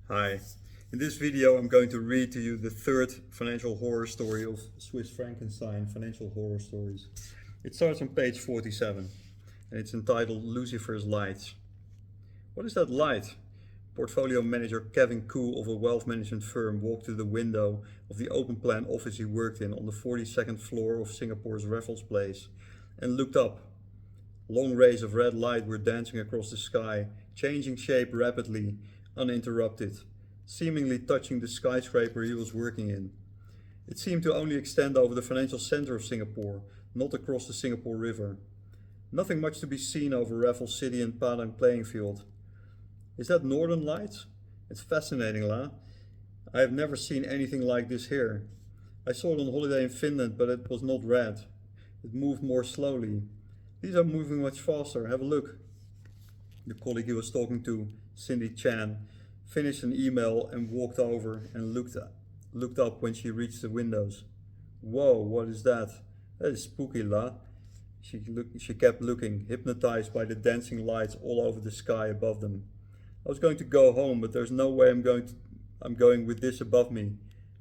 Hi. In this video I'm going to read to you the third financial horror story of Swiss Frankenstein financial horror stories. It starts on page 47 and it's entitled Lucifer's Lights. What is that light? Portfolio manager Kevin Koo of a wealth management firm walked to the window of the open plan office he worked in on the 42nd floor of Singapore's Raffles Place and looked up. Long rays of red light were dancing across the sky, changing shape rapidly, uninterrupted, seemingly touching the skyscraper he was working in. It seemed to only extend over the financial center of Singapore, not across the Singapore River. Nothing much to be seen over Raffles City and Padang playing field. Is that Northern Lights? It's fascinating, La. I have never seen anything like this here. I saw it on holiday in Finland, but it was not red. It moved more slowly. These are moving much faster. Have a look. The colleague he was talking to, Cindy Chan, finished an email and walked over and looked up when she reached the windows. Whoa, what is that? That is spooky, La. She kept looking, hypnotized by the dancing lights all over the sky above them. I was going to go home, but there's no way I'm going with this above me,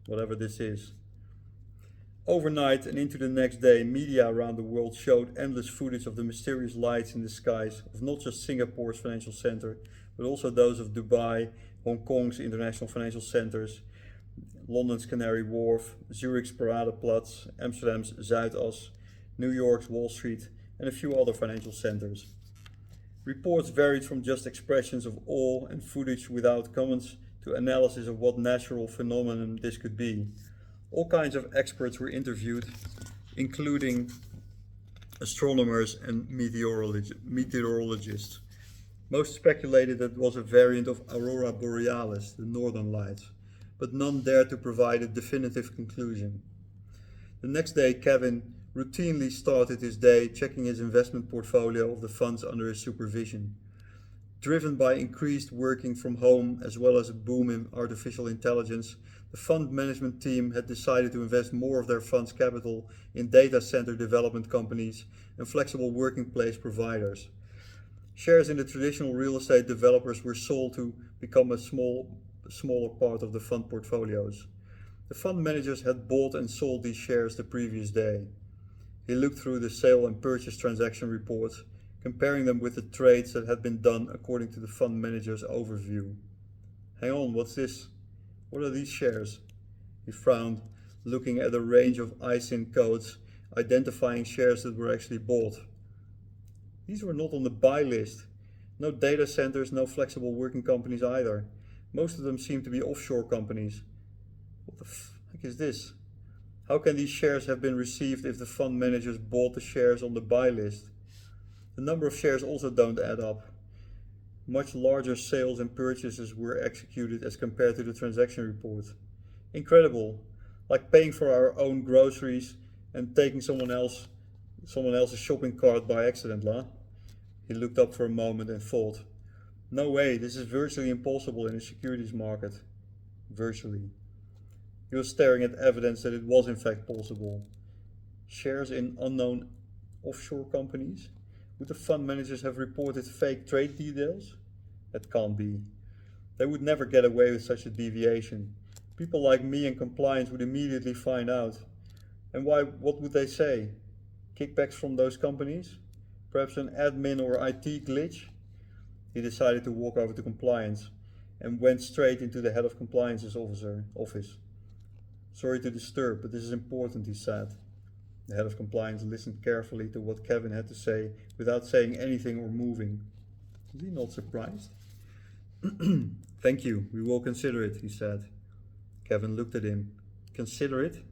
whatever this is. Overnight and into the next day, media around the world showed endless footage of the mysterious lights in the skies of not just Singapore's financial center, but also those of Dubai, Hong Kong's international financial centers, London's Canary Wharf, Zurich's Paradeplatz, Amsterdam's Zuidas, New York's Wall Street, and a few other financial centers. Reports varied from just expressions of awe and footage without comments to analysis of what natural phenomenon this could be. All kinds of experts were interviewed, including astronomers and meteorologists. Most speculated that it was a variant of Aurora Borealis, the northern lights, but none dared to provide a definitive conclusion. The next day, Kevin routinely started his day checking his investment portfolio of the funds under his supervision. Driven by increased working from home as well as a boom in artificial intelligence, the fund management team had decided to invest more of their fund's capital in data center development companies and flexible working place providers. Shares in the traditional real estate developers were sold to become a smaller part of the fund portfolios. The fund managers had bought and sold these shares the previous day. He looked through the sale and purchase transaction reports, comparing them with the trades that had been done according to the fund manager's overview. Hang on, what's this? What are these shares? He frowned, looking at a range of ISIN codes identifying shares that were actually bought. These were not on the buy list. No data centers, no flexible working companies either. Most of them seem to be offshore companies. What the heck is this? How can these shares have been received if the fund managers bought the shares on the buy list? The number of shares also don't add up. Much larger sales and purchases were executed as compared to the transaction report. Incredible, like paying for our own groceries and taking someone else's shopping cart by accident, La. He looked up for a moment and thought, no way, this is virtually impossible in a securities market. Virtually. He was staring at evidence that it was in fact possible. Shares in unknown offshore companies? Would the fund managers have reported fake trade details? That can't be. They would never get away with such a deviation. People like me in compliance would immediately find out. And what would they say? Kickbacks from those companies? Perhaps an admin or IT glitch? He decided to walk over to compliance and went straight into the head of compliance's office. Sorry to disturb, but this is important, he said. The head of compliance listened carefully to what Kevin had to say without saying anything or moving. Was he not surprised? Thank you, we will consider it, he said. Kevin looked at him. Consider it?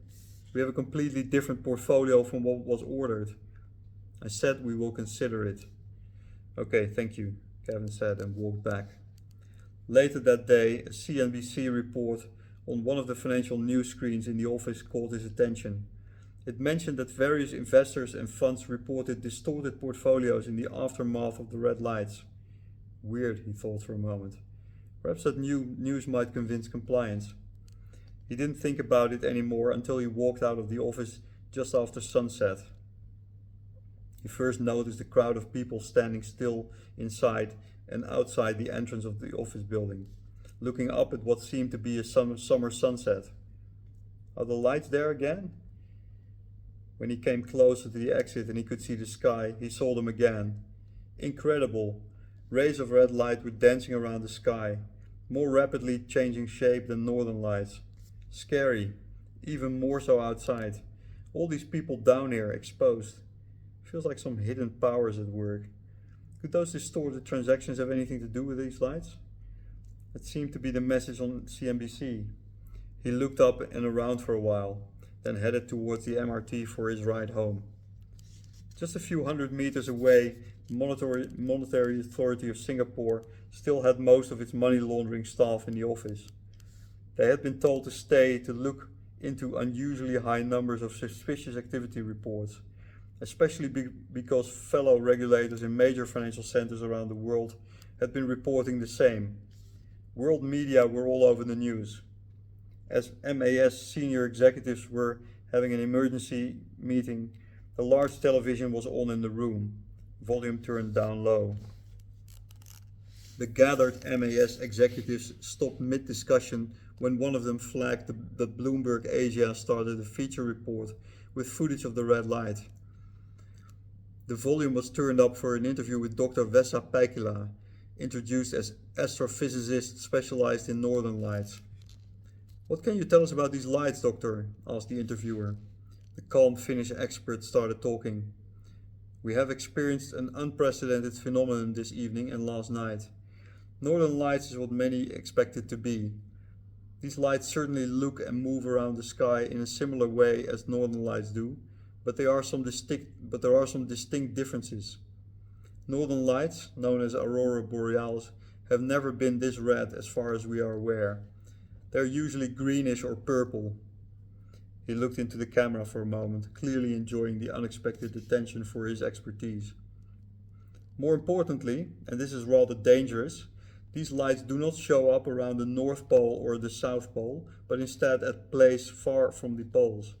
We have a completely different portfolio from what was ordered. I said we will consider it. Okay, thank you, Kevin said and walked back. Later that day, a CNBC report on one of the financial news screens in the office caught his attention. It mentioned that various investors and funds reported distorted portfolios in the aftermath of the red lights. Weird, he thought for a moment. Perhaps that new news might convince compliance. He didn't think about it anymore until he walked out of the office just after sunset. He first noticed a crowd of people standing still inside and outside the entrance of the office building. looking up at what seemed to be a summer sunset. Are the lights there again? When he came closer to the exit and he could see the sky, he saw them again. Incredible! Rays of red light were dancing around the sky, more rapidly changing shape than northern lights. Scary, even more so outside. All these people down here, exposed. Feels like some hidden powers at work. Could those distorted transactions have anything to do with these lights? It seemed to be the message on CNBC. He looked up and around for a while, then headed towards the MRT for his ride home. Just a few hundred meters away, the Monetary Authority of Singapore still had most of its money laundering staff in the office. They had been told to stay to look into unusually high numbers of suspicious activity reports, especially because fellow regulators in major financial centers around the world had been reporting the same. World media were all over the news. As MAS senior executives were having an emergency meeting, a large television was on in the room, volume turned down low. The gathered MAS executives stopped mid-discussion when one of them flagged that Bloomberg Asia started a feature report with footage of the red light. The volume was turned up for an interview with Dr. Vesa Päikilä, introduced as astrophysicist specialized in northern lights. "What can you tell us about these lights, doctor?" asked the interviewer. The calm Finnish expert started talking. "We have experienced an unprecedented phenomenon this evening and last night. Northern lights is what many expect it to be. These lights certainly look and move around the sky in a similar way as northern lights do, but there are some distinct differences. Northern lights, known as aurora borealis, have never been this red as far as we are aware. They're usually greenish or purple." He looked into the camera for a moment, clearly enjoying the unexpected attention for his expertise. "More importantly, and this is rather dangerous, these lights do not show up around the North Pole or the South Pole, but instead at places far from the poles."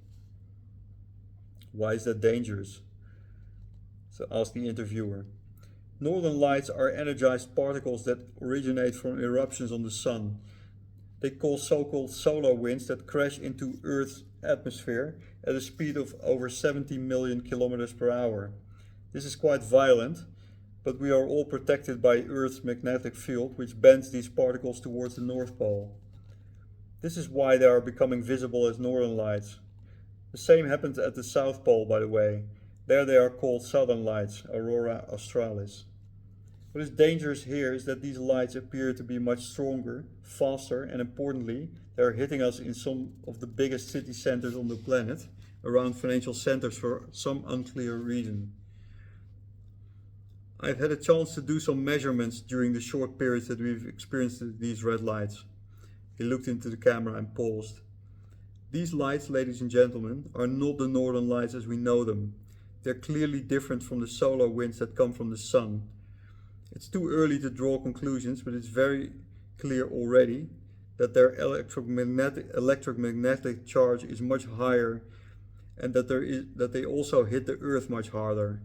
"Why is that dangerous?" asked the interviewer. "Northern lights are energized particles that originate from eruptions on the sun. They cause so-called solar winds that crash into Earth's atmosphere at a speed of over 70 million kilometers per hour. This is quite violent, but we are all protected by Earth's magnetic field, which bends these particles towards the North Pole. This is why they are becoming visible as northern lights. The same happens at the South Pole, by the way. There they are called southern lights, aurora australis. What is dangerous here is that these lights appear to be much stronger, faster, and importantly, they are hitting us in some of the biggest city centers on the planet, around financial centers for some unclear reason. I've had a chance to do some measurements during the short periods that we've experienced these red lights." He looked into the camera and paused. "These lights, ladies and gentlemen, are not the northern lights as we know them. They're clearly different from the solar winds that come from the sun. It's too early to draw conclusions, but it's very clear already that their electromagnetic charge is much higher and that they also hit the Earth much harder.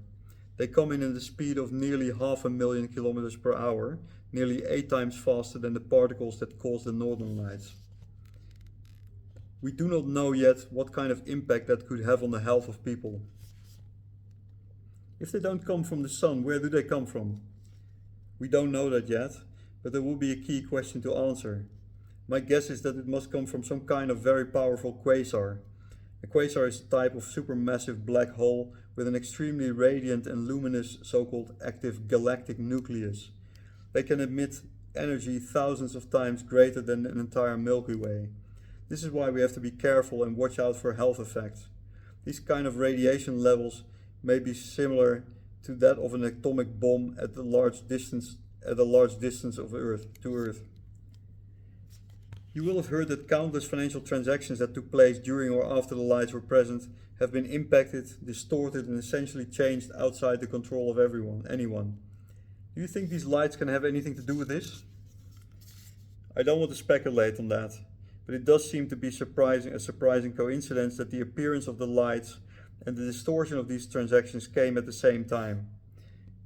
They come in at the speed of nearly 500,000 kilometers per hour, nearly 8 times faster than the particles that cause the northern lights. We do not know yet what kind of impact that could have on the health of people." "If they don't come from the sun, where do they come from?" "We don't know that yet, but there will be a key question to answer. My guess is that it must come from some kind of very powerful quasar. A quasar is a type of supermassive black hole with an extremely radiant and luminous so-called active galactic nucleus. They can emit energy thousands of times greater than an entire Milky Way. This is why we have to be careful and watch out for health effects. These kind of radiation levels may be similar to that of an atomic bomb at a large distance to Earth. You will have heard that countless financial transactions that took place during or after the lights were present have been impacted, distorted, and essentially changed outside the control of anyone. Do you think these lights can have anything to do with this? I don't want to speculate on that, but it does seem to be a surprising coincidence that the appearance of the lights and the distortion of these transactions came at the same time.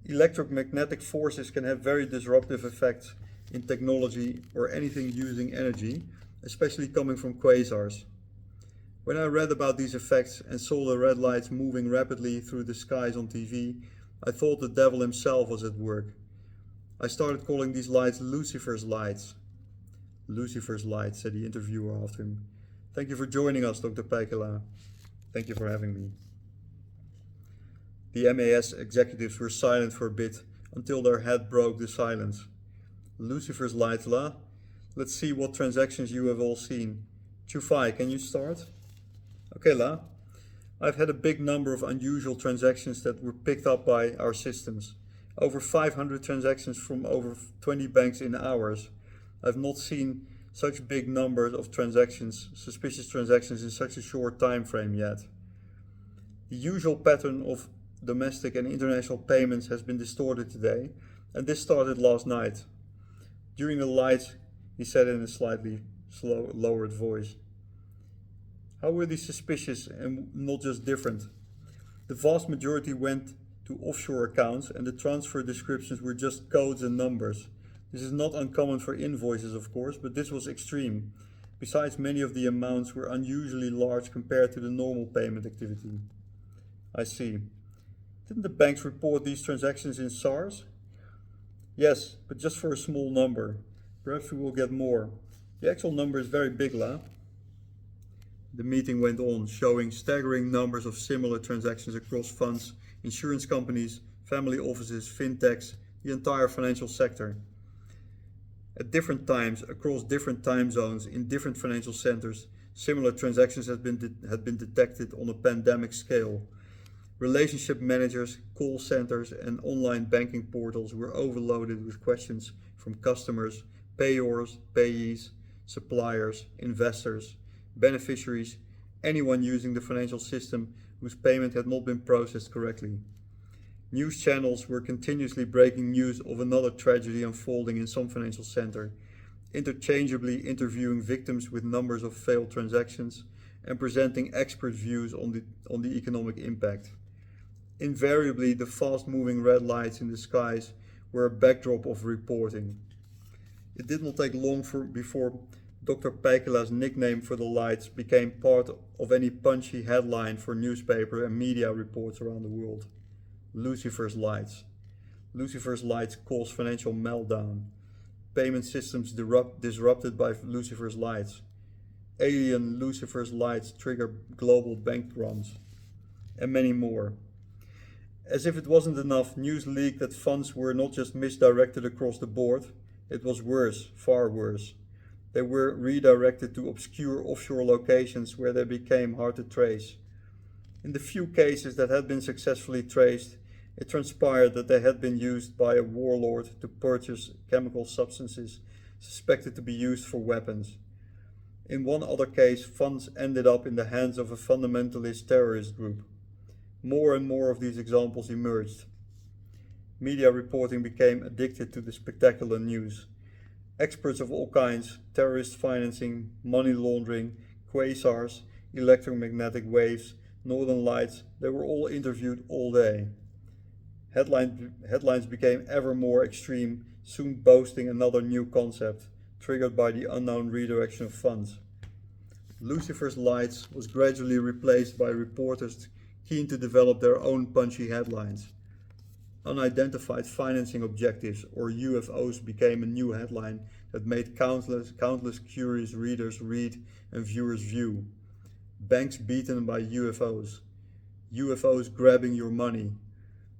Electromagnetic forces can have very disruptive effects, in technology or anything using energy, especially coming from quasars. When I read about these effects and saw the red lights moving rapidly through the skies on TV, I thought the devil himself was at work. I started calling these lights Lucifer's lights. Lucifer's lights, said the interviewer after him. Thank you for joining us, Dr. Peikela. Thank you for having me. The MAS executives were silent for a bit until their head broke the silence. Lucifer's lights, La. Let's see what transactions you have all seen. Chufai, can you start? Okay, La. I've had a big number of unusual transactions that were picked up by our systems. Over 500 transactions from over 20 banks in hours. I've not seen such big numbers of transactions, suspicious transactions in such a short time frame yet. The usual pattern of domestic and international payments has been distorted today, and this started last night. During the lights, he said in a slightly lowered voice. How were these suspicious and not just different? The vast majority went to offshore accounts, and the transfer descriptions were just codes and numbers. This is not uncommon for invoices, of course, but this was extreme. Besides, many of the amounts were unusually large compared to the normal payment activity. I see. Didn't the banks report these transactions in SARS? Yes, but just for a small number. Perhaps we will get more. The actual number is very big, La. The meeting went on, showing staggering numbers of similar transactions across funds, insurance companies, family offices, fintechs, the entire financial sector. At different times, across different time zones, in different financial centers, similar transactions had been detected on a pandemic scale. Relationship managers, call centers, and online banking portals were overloaded with questions from customers, payors, payees, suppliers, investors, beneficiaries, anyone using the financial system whose payment had not been processed correctly. News channels were continuously breaking news of another tragedy unfolding in some financial center, interchangeably interviewing victims with numbers of failed transactions and presenting expert views on the economic impact. Invariably, the fast-moving red lights in the skies were a backdrop of reporting. It did not take long before Dr. Peikela's nickname for the lights became part of any punchy headline for newspaper and media reports around the world. Lucifer's lights. Lucifer's lights cause financial meltdown. Payment systems disrupted by Lucifer's lights. Alien Lucifer's lights trigger global bank runs. And many more. As if it wasn't enough, news leaked that funds were not just misdirected across the board, it was worse, far worse. They were redirected to obscure offshore locations where they became hard to trace. In the few cases that had been successfully traced, it transpired that they had been used by a warlord to purchase chemical substances suspected to be used for weapons. In one other case, funds ended up in the hands of a fundamentalist terrorist group. More and more of these examples emerged. Media reporting became addicted to the spectacular news. Experts of all kinds, terrorist financing, money laundering, quasars, electromagnetic waves, northern lights, they were all interviewed all day. Headlines became ever more extreme, soon boasting another new concept, triggered by the unknown redirection of funds. Lucifer's lights was gradually replaced by reporters keen to develop their own punchy headlines. Unidentified financing objectives, or UFOs, became a new headline that made countless curious readers read and viewers view. Banks beaten by UFOs. UFOs grabbing your money.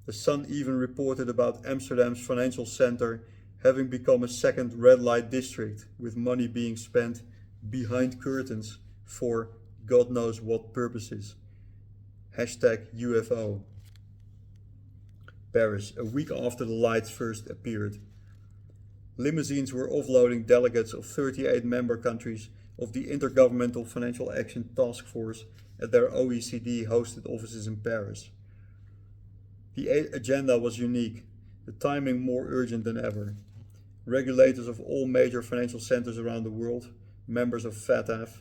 The Sun even reported about Amsterdam's financial center having become a second red light district, with money being spent behind curtains for God knows what purposes. #UFO. Paris, a week after the lights first appeared. Limousines were offloading delegates of 38 member countries of the Intergovernmental Financial Action Task Force at their OECD-hosted offices in Paris. The agenda was unique, the timing more urgent than ever. Regulators of all major financial centers around the world, members of FATF,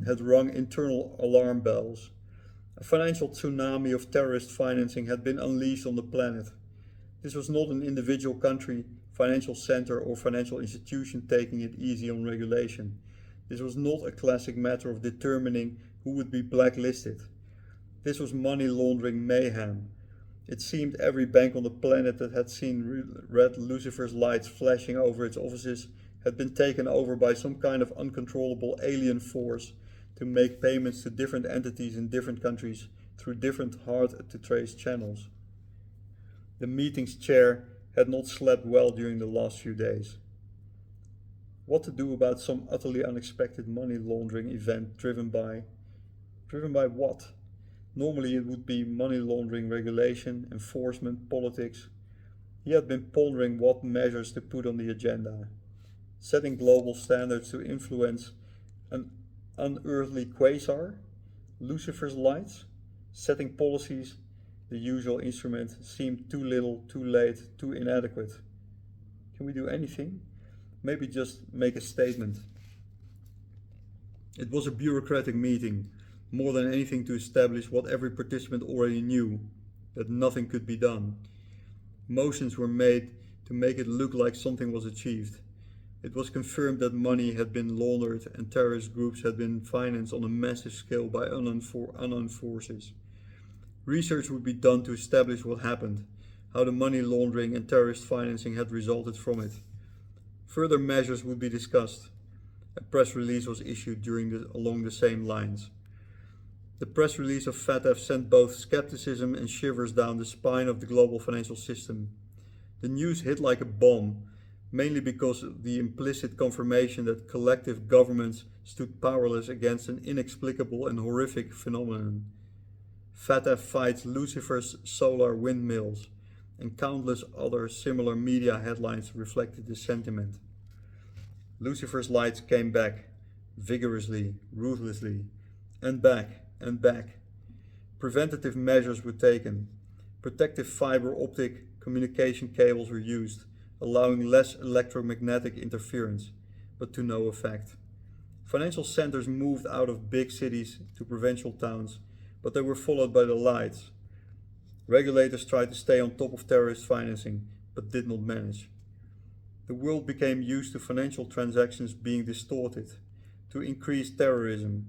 had rung internal alarm bells. A financial tsunami of terrorist financing had been unleashed on the planet. This was not an individual country financial center or financial institution taking it easy on regulation. This was not a classic matter of determining who would be blacklisted. This was money laundering mayhem. It seemed every bank on the planet that had seen red Lucifer's lights flashing over its offices had been taken over by some kind of uncontrollable alien force to make payments to different entities in different countries through different hard-to-trace channels. The meeting's chair had not slept well during the last few days. What to do about some utterly unexpected money laundering event driven by what? Normally it would be money laundering regulation, enforcement, politics. He had been pondering what measures to put on the agenda. Setting global standards to influence an unearthly quasar, Lucifer's lights, setting policies, the usual instrument, seemed too little, too late, too inadequate. Can we do anything? Maybe just make a statement. It was a bureaucratic meeting, more than anything to establish what every participant already knew, that nothing could be done. Motions were made to make it look like something was achieved. It was confirmed that money had been laundered and terrorist groups had been financed on a massive scale by unknown forces. Research would be done to establish what happened, how the money laundering and terrorist financing had resulted from it. Further measures would be discussed. A press release was issued along the same lines. The press release of FATF sent both skepticism and shivers down the spine of the global financial system. The news hit like a bomb, mainly because of the implicit confirmation that collective governments stood powerless against an inexplicable and horrific phenomenon. FATF fights Lucifer's solar windmills, and countless other similar media headlines reflected this sentiment. Lucifer's lights came back, vigorously, ruthlessly, and back, and back. Preventative measures were taken. Protective fiber optic communication cables were used, allowing less electromagnetic interference, but to no effect. Financial centers moved out of big cities to provincial towns, but they were followed by the lights. Regulators tried to stay on top of terrorist financing, but did not manage. The world became used to financial transactions being distorted, to increase terrorism.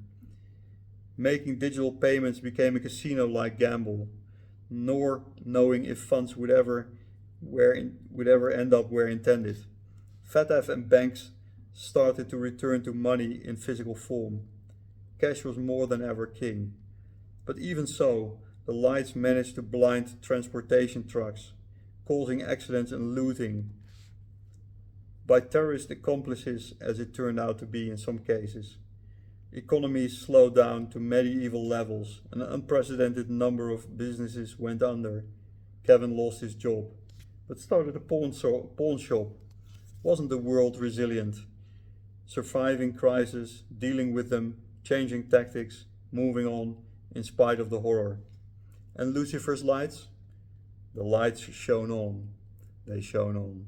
Making digital payments became a casino-like gamble, nor knowing if funds would ever end up where intended. FATF and banks started to return to money in physical form. Cash was more than ever king. But even so, the lights managed to blind transportation trucks, causing accidents and looting by terrorist accomplices, as it turned out to be in some cases. Economies slowed down to medieval levels. An unprecedented number of businesses went under. Kevin lost his job, but started a pawn shop. Wasn't the world resilient? Surviving crises, dealing with them, changing tactics, moving on, in spite of the horror. And Lucifer's lights? The lights shone on. They shone on.